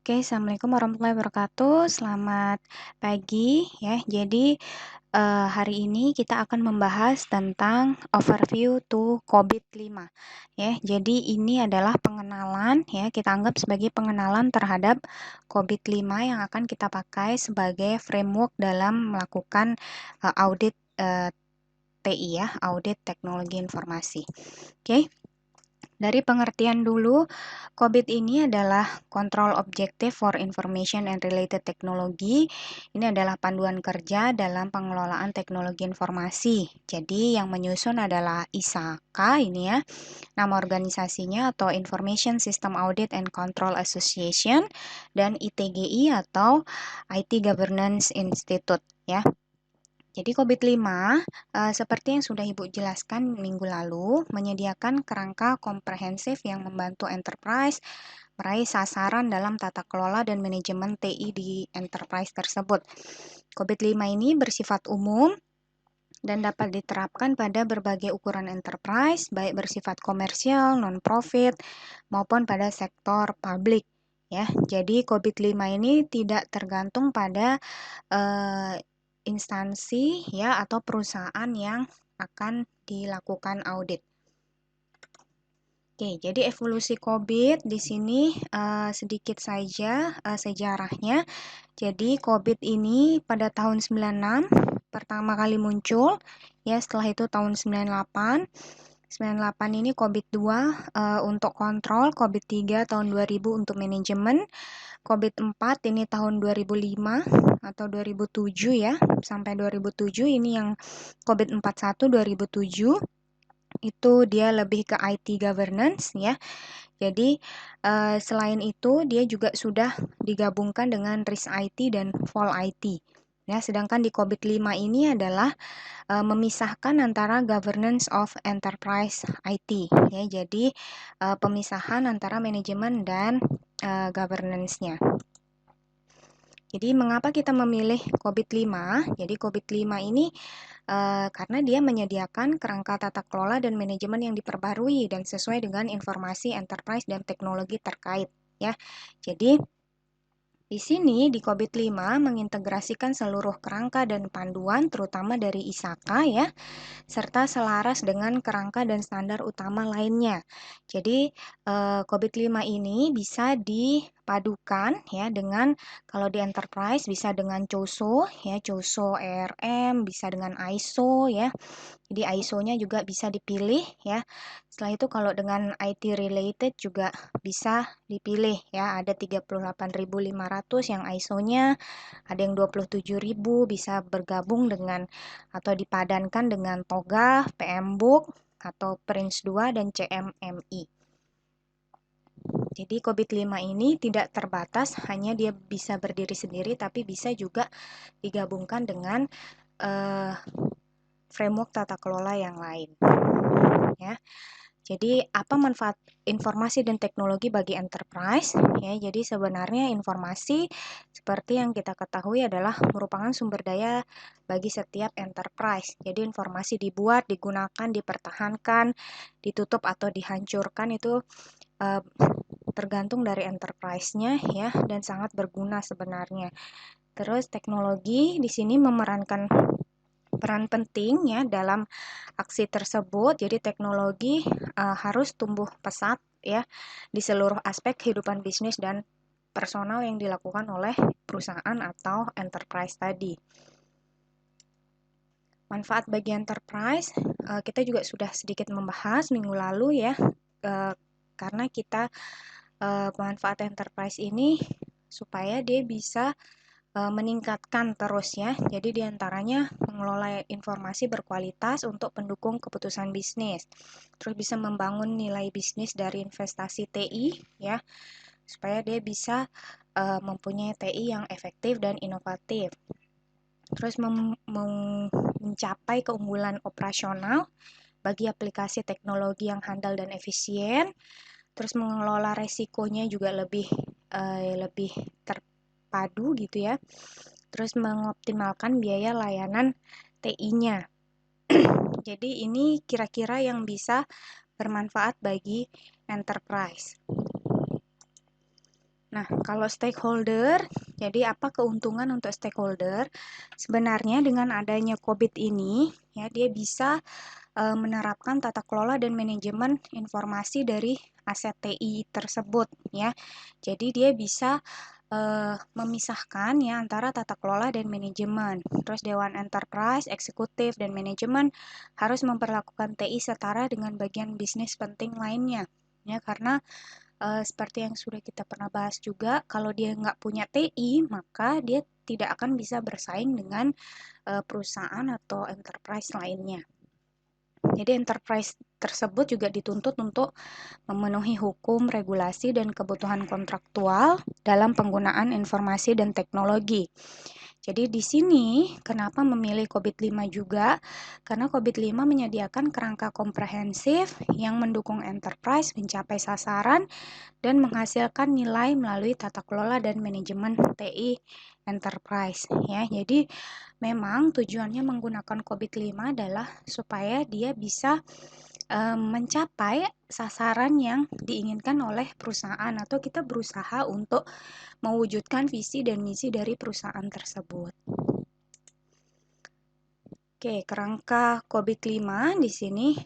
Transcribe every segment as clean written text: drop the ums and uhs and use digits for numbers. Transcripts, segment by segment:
Oke, Assalamualaikum warahmatullahi wabarakatuh. Selamat pagi ya. Jadi hari ini kita akan membahas tentang overview to COVID-5 ya. Jadi ini adalah pengenalan ya, kita anggap sebagai pengenalan terhadap COVID-5 yang akan kita pakai sebagai framework dalam melakukan audit TI ya, audit teknologi informasi. Oke. Dari pengertian dulu, COVID ini adalah Control Objective for Information and Related Technology. Ini adalah panduan kerja dalam pengelolaan teknologi informasi. Jadi yang menyusun adalah ISAKA ini ya, nama organisasinya atau Information System Audit and Control Association, dan ITGI atau IT Governance Institute ya. Jadi COVID-5, seperti yang sudah Ibu jelaskan minggu lalu, menyediakan kerangka komprehensif yang membantu enterprise meraih sasaran dalam tata kelola dan manajemen TI di enterprise tersebut. COVID-5 ini bersifat umum dan dapat diterapkan pada berbagai ukuran enterprise, baik bersifat komersial, non-profit, maupun pada sektor publik. Ya, jadi COVID-5 ini tidak tergantung pada instansi ya atau perusahaan yang akan dilakukan audit. Oke, jadi evolusi COVID di sini sedikit saja sejarahnya. Jadi COVID ini pada tahun 96 pertama kali muncul, ya setelah itu tahun 98. 98 ini COVID-2 untuk kontrol, COVID-3 tahun 2000 untuk manajemen, COVID-4 ini tahun 2005 atau 2007 ya, sampai 2007 ini yang COVID-41 2007, itu dia lebih ke IT governance ya. Jadi selain itu dia juga sudah digabungkan dengan risk IT dan vol IT. Ya, sedangkan di COVID-5 ini adalah memisahkan antara governance of enterprise IT ya. Jadi pemisahan antara manajemen dan governance-nya. Jadi mengapa kita memilih COVID-5? Jadi COVID-5 ini karena dia menyediakan kerangka tata kelola dan manajemen yang diperbarui dan sesuai dengan informasi enterprise dan teknologi terkait ya. Jadi di sini di COVID-5 mengintegrasikan seluruh kerangka dan panduan terutama dari ISAKA ya, serta selaras dengan kerangka dan standar utama lainnya. Jadi COVID-5 ini bisa dipadukan ya dengan kalau di enterprise bisa dengan COSO ya, COSO ERM, bisa dengan ISO ya. Jadi ISO-nya juga bisa dipilih ya. Setelah itu kalau dengan IT related juga bisa dipilih ya. Ada 38.500 yang ISO-nya, ada yang 27.000 bisa bergabung dengan atau dipadankan dengan TOGAF, PMBOK atau PRINCE2 dan CMMI. Jadi COVID-5 ini tidak terbatas, hanya dia bisa berdiri sendiri tapi bisa juga digabungkan dengan framework tata kelola yang lain. Ya. Jadi apa manfaat informasi dan teknologi bagi enterprise? Ya, jadi sebenarnya informasi seperti yang kita ketahui adalah merupakan sumber daya bagi setiap enterprise. Jadi informasi dibuat, digunakan, dipertahankan, ditutup atau dihancurkan itu tergantung dari enterprise-nya ya, dan sangat berguna sebenarnya. Terus teknologi di sini memerankan peran penting ya dalam aksi tersebut. Jadi teknologi harus tumbuh pesat ya di seluruh aspek kehidupan bisnis dan personal yang dilakukan oleh perusahaan atau enterprise tadi. Manfaat bagi enterprise kita juga sudah sedikit membahas minggu lalu ya, karena kita manfaat enterprise ini supaya dia bisa meningkatkan terus ya. Jadi diantaranya mengelola informasi berkualitas untuk pendukung keputusan bisnis. Terus bisa membangun nilai bisnis dari investasi TI ya, supaya dia bisa mempunyai TI yang efektif dan inovatif. Terus mencapai keunggulan operasional bagi aplikasi teknologi yang handal dan efisien. Terus mengelola resikonya juga lebih terpadu gitu ya. Terus mengoptimalkan biaya layanan TI-nya. Jadi ini kira-kira yang bisa bermanfaat bagi enterprise. Nah, kalau stakeholder, jadi apa keuntungan untuk stakeholder? Sebenarnya dengan adanya COVID ini, ya dia bisa menerapkan tata kelola dan manajemen informasi dari aset TI tersebut, ya. Jadi dia bisa memisahkan ya antara tata kelola dan manajemen. Terus Dewan Enterprise, Eksekutif, dan Manajemen harus memperlakukan TI setara dengan bagian bisnis penting lainnya. Ya, karena seperti yang sudah kita pernah bahas juga, kalau dia nggak punya TI, maka dia tidak akan bisa bersaing dengan perusahaan atau enterprise lainnya. Jadi enterprise tersebut juga dituntut untuk memenuhi hukum, regulasi, dan kebutuhan kontraktual dalam penggunaan informasi dan teknologi. Jadi di sini kenapa memilih COVID-5 juga? Karena COVID-5 menyediakan kerangka komprehensif yang mendukung enterprise mencapai sasaran dan menghasilkan nilai melalui tata kelola dan manajemen TI enterprise ya. Jadi memang tujuannya menggunakan COVID-5 adalah supaya dia bisa mencapai sasaran yang diinginkan oleh perusahaan atau kita berusaha untuk mewujudkan visi dan misi dari perusahaan tersebut. Oke, kerangka COVID-5 di sini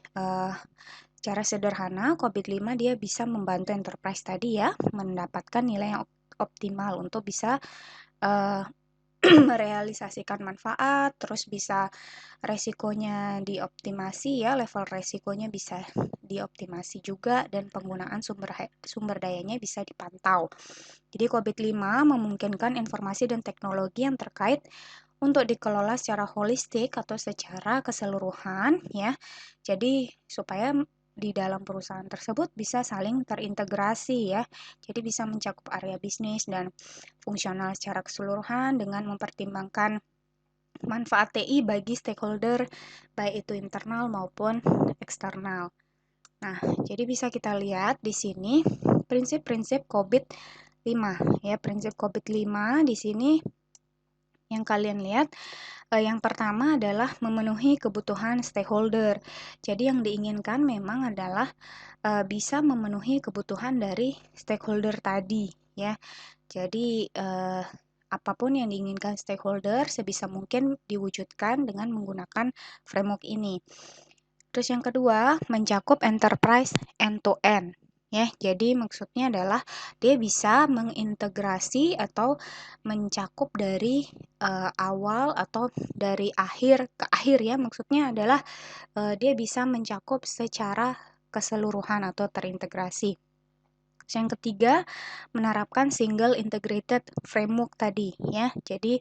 secara sederhana, COVID-5 dia bisa membantu enterprise tadi ya, mendapatkan nilai yang optimal untuk bisa merealisasikan manfaat, terus bisa resikonya dioptimasi ya, level resikonya bisa dioptimasi juga, dan penggunaan sumber dayanya bisa dipantau. Jadi COVID-5 memungkinkan informasi dan teknologi yang terkait untuk dikelola secara holistik atau secara keseluruhan ya. Jadi supaya di dalam perusahaan tersebut bisa saling terintegrasi ya. Jadi bisa mencakup area bisnis dan fungsional secara keseluruhan dengan mempertimbangkan manfaat TI bagi stakeholder baik itu internal maupun eksternal. Nah, jadi bisa kita lihat di sini prinsip-prinsip COVID-5 ya. Prinsip COVID-5 di sini yang kalian lihat yang pertama adalah memenuhi kebutuhan stakeholder. Jadi yang diinginkan memang adalah bisa memenuhi kebutuhan dari stakeholder tadi ya. Jadi apapun yang diinginkan stakeholder sebisa mungkin diwujudkan dengan menggunakan framework ini. Terus yang kedua, mencakup enterprise end-to-end. Ya, jadi maksudnya adalah dia bisa mengintegrasi atau mencakup dari awal atau dari akhir ke akhir ya. Maksudnya adalah dia bisa mencakup secara keseluruhan atau terintegrasi. Terus yang ketiga, menerapkan single integrated framework tadi ya. Jadi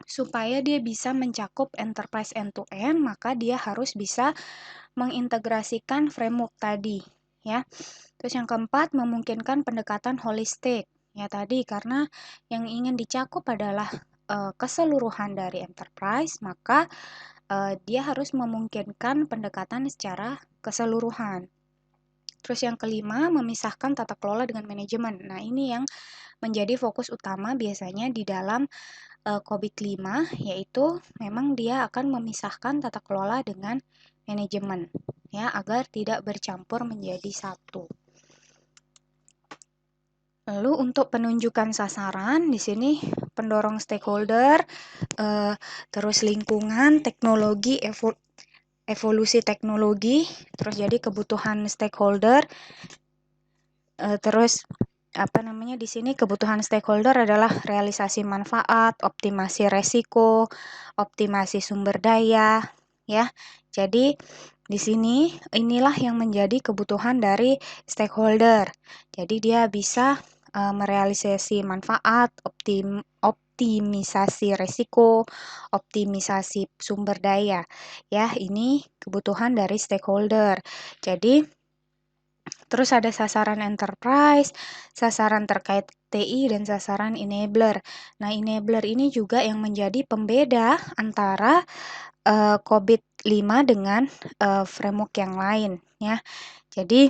supaya dia bisa mencakup enterprise end-to-end, maka dia harus bisa mengintegrasikan framework tadi ya. Terus yang keempat, memungkinkan pendekatan holistik ya tadi, karena yang ingin dicakup adalah keseluruhan dari enterprise, maka dia harus memungkinkan pendekatan secara keseluruhan. Terus yang kelima, memisahkan tata kelola dengan manajemen. Nah, ini yang menjadi fokus utama biasanya di dalam COVID-5, yaitu memang dia akan memisahkan tata kelola dengan manajemen ya, agar tidak bercampur menjadi satu. Lalu untuk penunjukan sasaran di sini pendorong stakeholder, terus lingkungan, teknologi, evolusi teknologi, terus jadi kebutuhan stakeholder, terus di sini kebutuhan stakeholder adalah realisasi manfaat, optimasi resiko, optimasi sumber daya, ya. Jadi di sini inilah yang menjadi kebutuhan dari stakeholder. Jadi dia bisa merealisasi manfaat, optimisasi resiko, optimisasi sumber daya. Ya, ini kebutuhan dari stakeholder. Jadi terus ada sasaran enterprise, sasaran terkait TI, dan sasaran enabler. Nah, enabler ini juga yang menjadi pembeda antara COVID-5 dengan framework yang lain ya. Jadi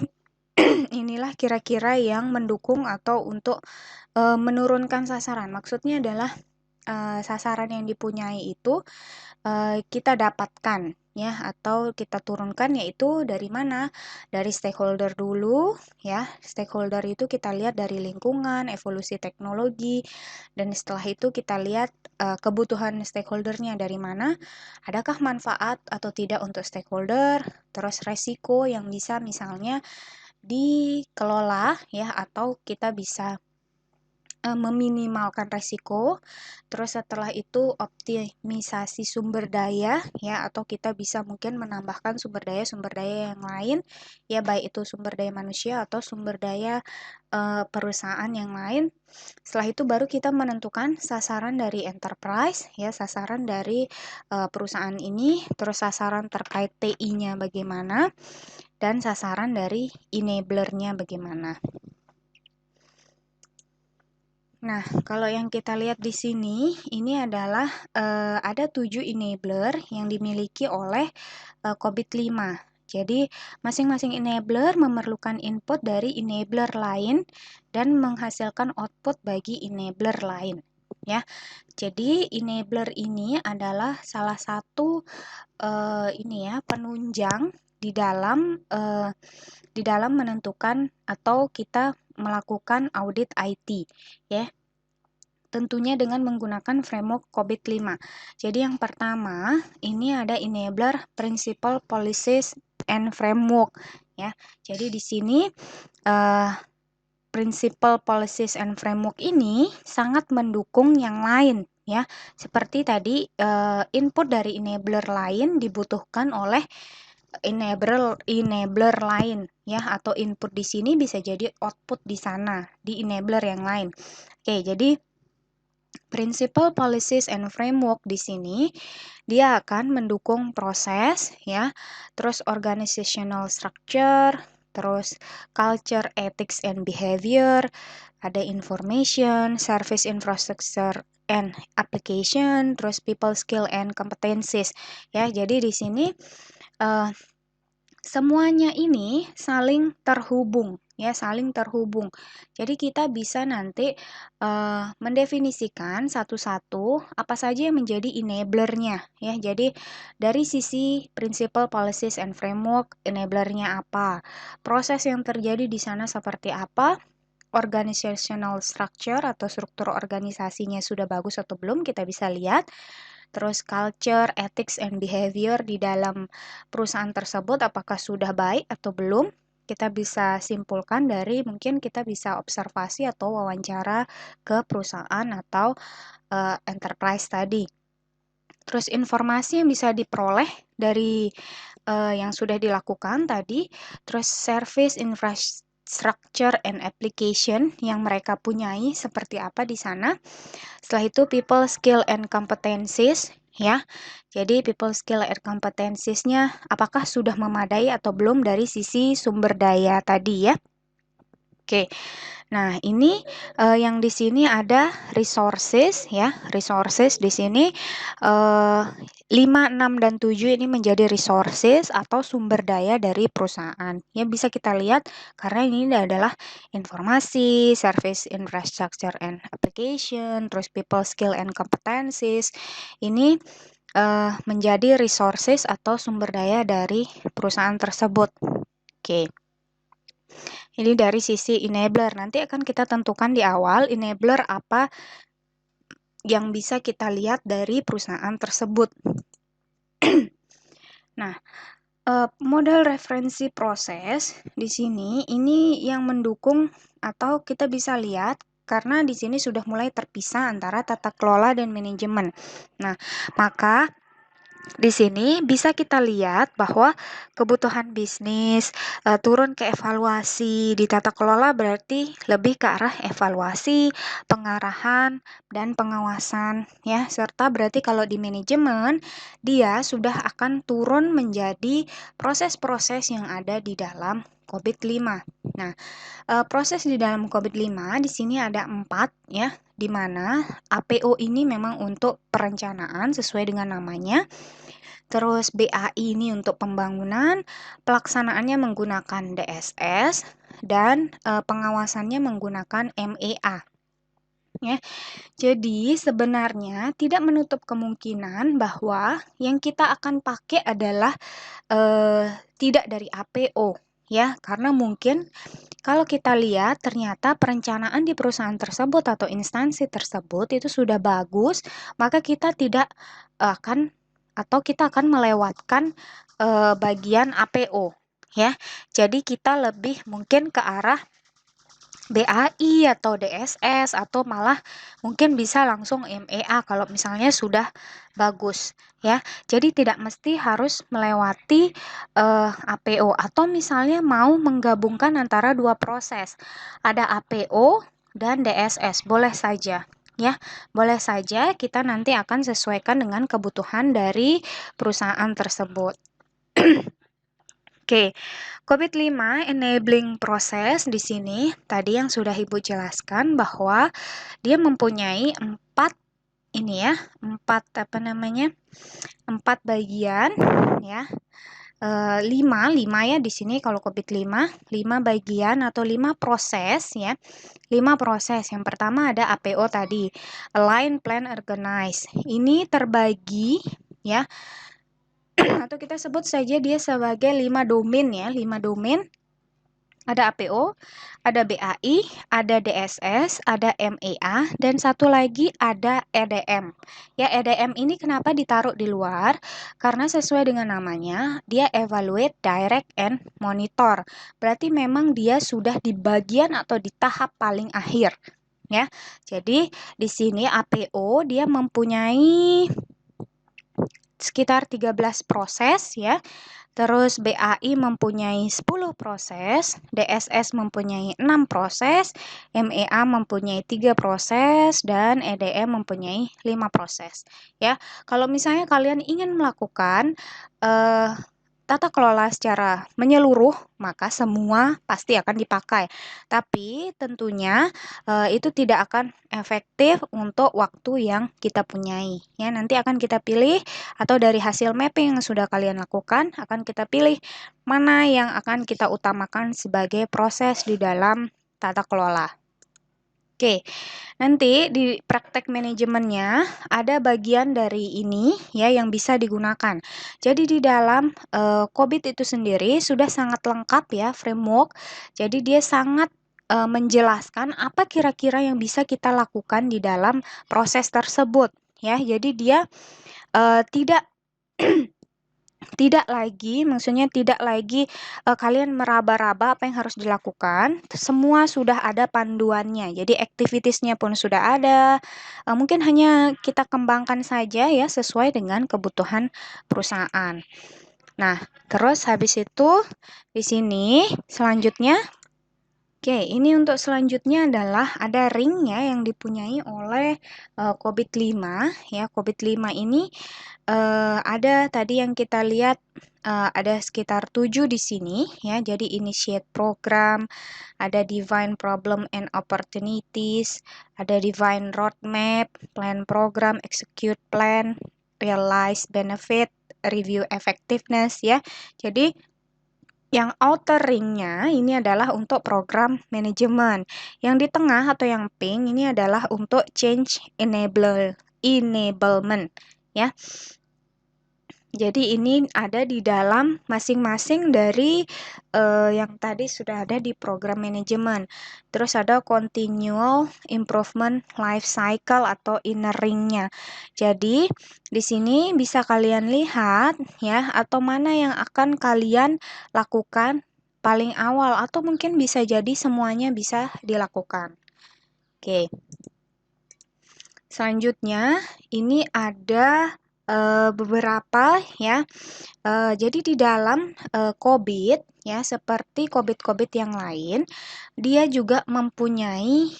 inilah kira-kira yang mendukung atau untuk menurunkan sasaran. Maksudnya adalah sasaran yang dipunyai itu kita dapatkan ya, atau kita turunkan, yaitu dari mana? Dari stakeholder dulu ya. Stakeholder itu kita lihat dari lingkungan, evolusi teknologi, dan setelah itu kita lihat kebutuhan stakeholdernya dari mana, adakah manfaat atau tidak untuk stakeholder, terus resiko yang bisa misalnya dikelola ya, atau kita bisa meminimalkan resiko. Terus setelah itu optimisasi sumber daya ya, atau kita bisa mungkin menambahkan sumber daya yang lain ya, baik itu sumber daya manusia atau sumber daya perusahaan yang lain. Setelah itu baru kita menentukan sasaran dari enterprise ya, sasaran dari perusahaan ini, terus sasaran terkait TI-nya bagaimana, dan sasaran dari enabler-nya bagaimana. Nah, kalau yang kita lihat di sini, ini adalah ada 7 enabler yang dimiliki oleh COVID-5. Jadi, masing-masing enabler memerlukan input dari enabler lain dan menghasilkan output bagi enabler lain. Ya, jadi enabler ini adalah salah satu penunjang di dalam menentukan atau kita melakukan audit IT ya, tentunya dengan menggunakan framework COVID-5. Jadi yang pertama, ini ada enabler principle policies and framework ya. Jadi di sini principle policies and framework ini sangat mendukung yang lain ya. Seperti tadi input dari enabler lain dibutuhkan oleh enabler lain ya, atau input di sini bisa jadi output di sana di enabler yang lain. Oke, jadi Principle policies and framework di sini dia akan mendukung proses ya, terus organizational structure, terus culture, ethics and behavior, ada information, service infrastructure and application, terus people skill and competencies ya. Jadi di sini semuanya ini saling terhubung ya, saling terhubung. Jadi kita bisa nanti mendefinisikan satu-satu apa saja yang menjadi enablernya ya. Jadi dari sisi principle policies and framework, enablernya apa, proses yang terjadi di sana seperti apa, organizational structure atau struktur organisasinya sudah bagus atau belum, kita bisa lihat. Terus culture, ethics, and behavior di dalam perusahaan tersebut apakah sudah baik atau belum, kita bisa simpulkan dari mungkin kita bisa observasi atau wawancara ke perusahaan atau enterprise tadi. Terus informasi yang bisa diperoleh dari yang sudah dilakukan tadi, terus service infrastructure and application yang mereka punyai seperti apa di sana. Setelah itu people skill and competencies ya. Jadi people skill and competencies-nya apakah sudah memadai atau belum dari sisi sumber daya tadi ya. Oke. Nah, ini yang di sini ada resources ya. Resources di sini 5, 6 dan 7 ini menjadi resources atau sumber daya dari perusahaan. Ya, bisa kita lihat karena ini adalah informasi, service infrastructure and application, terus people skill and competencies. Ini menjadi resources atau sumber daya dari perusahaan tersebut. Oke. Ini dari sisi enabler. Nanti akan kita tentukan di awal enabler apa yang bisa kita lihat dari perusahaan tersebut. Nah, model referensi proses di sini ini yang mendukung atau kita bisa lihat karena di sini sudah mulai terpisah antara tata kelola dan manajemen. Nah, maka di sini bisa kita lihat bahwa kebutuhan bisnis turun ke evaluasi. Di tata kelola berarti lebih ke arah evaluasi, pengarahan, dan pengawasan ya. Serta berarti kalau di manajemen dia sudah akan turun menjadi proses-proses yang ada di dalam COVID-5. Nah, proses di dalam COVID-5 di sini ada 4 ya, di mana APO ini memang untuk perencanaan sesuai dengan namanya. Terus BAI ini untuk pembangunan, pelaksanaannya menggunakan DSS, dan pengawasannya menggunakan MEA. ya. Jadi sebenarnya tidak menutup kemungkinan bahwa yang kita akan pakai adalah tidak dari APO, ya, karena mungkin kalau kita lihat ternyata perencanaan di perusahaan tersebut atau instansi tersebut itu sudah bagus, maka kita tidak akan atau kita akan melewatkan bagian APO, ya. Jadi kita lebih mungkin ke arah BAI atau DSS atau malah mungkin bisa langsung MEA kalau misalnya sudah bagus, ya. Jadi tidak mesti harus melewati APO atau misalnya mau menggabungkan antara dua proses. Ada APO dan DSS, boleh saja. Ya, boleh saja kita nanti akan sesuaikan dengan kebutuhan dari perusahaan tersebut. Oke, COVID-5 enabling proses di sini tadi yang sudah Ibu jelaskan bahwa dia mempunyai empat empat bagian ya. Lima ya di sini kalau COVID-5 bagian atau 5 proses ya. 5 proses. Yang pertama ada APO tadi, Align, Plan, Organize. Ini terbagi ya atau kita sebut saja dia sebagai 5 domain ya, 5 domain. Ada APO, ada BAI, ada DSS, ada MEA, dan satu lagi ada EDM. Ya, EDM ini kenapa ditaruh di luar? Karena sesuai dengan namanya, dia evaluate, direct, and monitor. Berarti memang dia sudah di bagian atau di tahap paling akhir. Ya, jadi di sini APO dia mempunyai sekitar 13 proses ya. Terus BAI mempunyai 10 proses, DSS mempunyai 6 proses, MEA mempunyai 3 proses, dan EDM mempunyai 5 proses. Ya, kalau misalnya kalian ingin melakukan tata kelola secara menyeluruh, maka semua pasti akan dipakai. Tapi tentunya itu tidak akan efektif untuk waktu yang kita punyai. Ya, nanti akan kita pilih atau dari hasil mapping yang sudah kalian lakukan akan kita pilih mana yang akan kita utamakan sebagai proses di dalam tata kelola. Oke, nanti di praktek manajemennya ada bagian dari ini ya yang bisa digunakan. Jadi di dalam COBIT itu sendiri sudah sangat lengkap ya framework. Jadi dia sangat menjelaskan apa kira-kira yang bisa kita lakukan di dalam proses tersebut ya. Jadi dia tidak maksudnya tidak lagi kalian meraba-raba apa yang harus dilakukan. Semua sudah ada panduannya. Jadi activitiesnya pun sudah ada. Mungkin hanya kita kembangkan saja ya sesuai dengan kebutuhan perusahaan. Nah, terus habis itu di sini selanjutnya oke, ini untuk selanjutnya adalah ada ring ya yang dipunyai oleh COVID-5 ya. COVID-5 ini ada tadi yang kita lihat ada sekitar 7 di sini ya. Jadi initiate program, ada define problem and opportunities, ada define roadmap, plan program, execute plan, realize benefit, review effectiveness ya. Jadi yang outer ringnya ini adalah untuk program manajemen. Yang di tengah atau yang pink ini adalah untuk change enablement ya. Jadi ini ada di dalam masing-masing dari yang tadi sudah ada di program manajemen. Terus ada continual improvement life cycle atau inner ringnya. Jadi di sini bisa kalian lihat ya atau mana yang akan kalian lakukan paling awal atau mungkin bisa jadi semuanya bisa dilakukan. Oke. Selanjutnya ini ada beberapa ya. Jadi di dalam COVID ya seperti COVID yang lain, dia juga mempunyai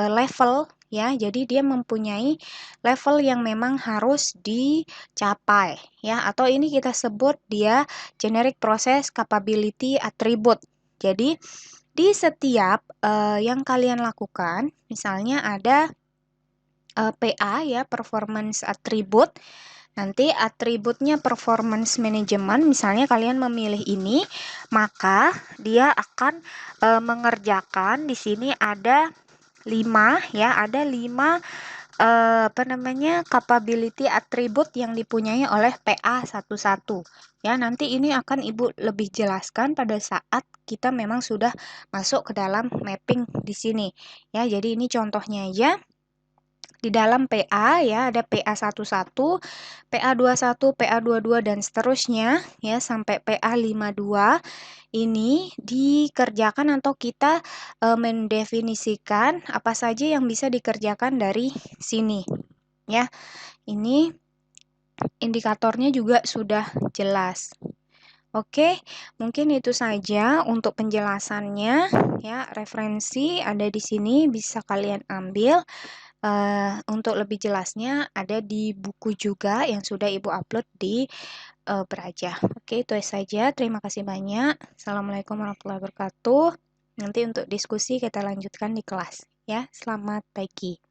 level ya. Jadi dia mempunyai level yang memang harus dicapai ya atau ini kita sebut dia generic process capability attribute. Jadi di setiap yang kalian lakukan, misalnya ada PA ya, performance attribute. Nanti atributnya performance management, misalnya kalian memilih ini, maka dia akan mengerjakan di sini ada 5 ya, ada 5 capability attribute yang dipunyai oleh PA11. Ya, nanti ini akan Ibu lebih jelaskan pada saat kita memang sudah masuk ke dalam mapping di sini. Ya, jadi ini contohnya aja. Di dalam PA ya ada PA11, PA21, PA22 dan seterusnya ya sampai PA52. Ini dikerjakan atau kita mendefinisikan apa saja yang bisa dikerjakan dari sini ya. Ini indikatornya juga sudah jelas. Oke, mungkin itu saja untuk penjelasannya ya. Referensi ada di sini bisa kalian ambil. Untuk lebih jelasnya ada di buku juga yang sudah Ibu upload di Beraja. Oke, itu saja. Terima kasih banyak. Assalamualaikum warahmatullahi wabarakatuh. Nanti untuk diskusi kita lanjutkan di kelas ya. Selamat pagi.